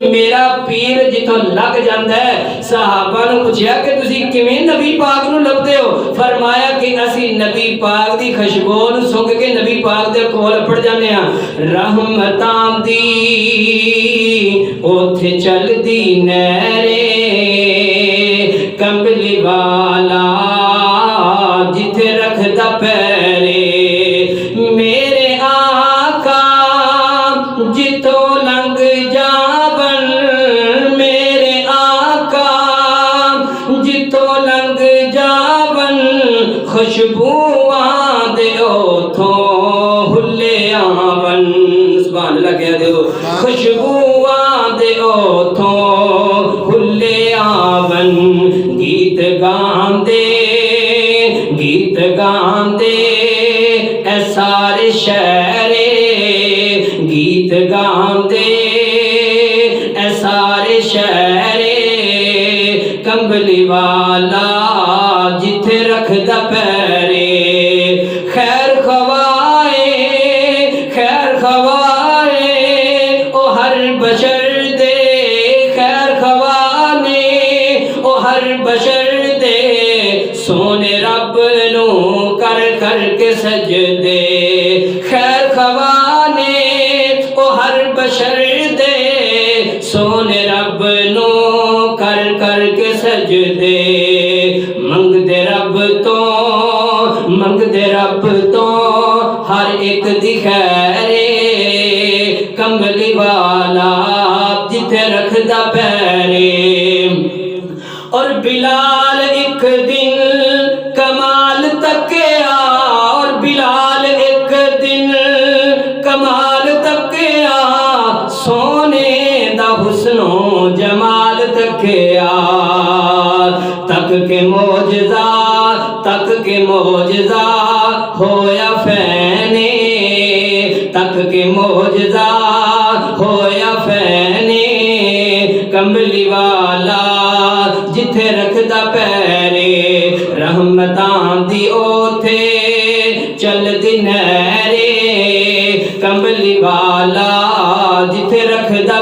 मेरा पीर जिथों लग जाता है। सहाबा ने पूछा कि तुसी किवें नबी पाक नूं लभदे हो? फरमाया कि असी नबी पाक दी खुशबू नूं सुंघ के नबी पाक दे कोल पड़ जाने आ। रहमतां दी ओथे चलदी नहरे, कंबली वाला जिथे रखदा पैरे, मेरे आका जिथों लंघ जावन, मेरे आका जिथों लंघ जावन, खुशबूआं दे ओथों हुल्ले आवन। सुभान अल्लाह कह दो, खुशबूआं दे ओथों हुल्ले आवन। गीत गांदे ऐ सारे शहरे, गीत गांदे ऐ सारे शहरे, कंबली वाला जिथे रखदा पैरे। खैर खवाए ओ हर बशर दे, खैर खवाने ओ हर बशर दे, सोने रब नू कर कर के सजदे। खैर खवाने ओ हर बशर दे, सोने रब नू कर कर के सजदे। मंगदे रब तो हर एक दी खैरे, कंबली वाला जिथे रखदा पैरे। और बिलाल एक दिन कमाल तकिया, और बिलाल एक दिन कमाल तकिया, सोने दा हुस्नो जमाल तकिया। तक के मोजजा होया फैने, तक के मोजजा होया फैने, कंबली वाला जिथे रखदा पैरे। रहमतां दी ओथे चलदी नहरे, कंबली वाला जिथे रखदा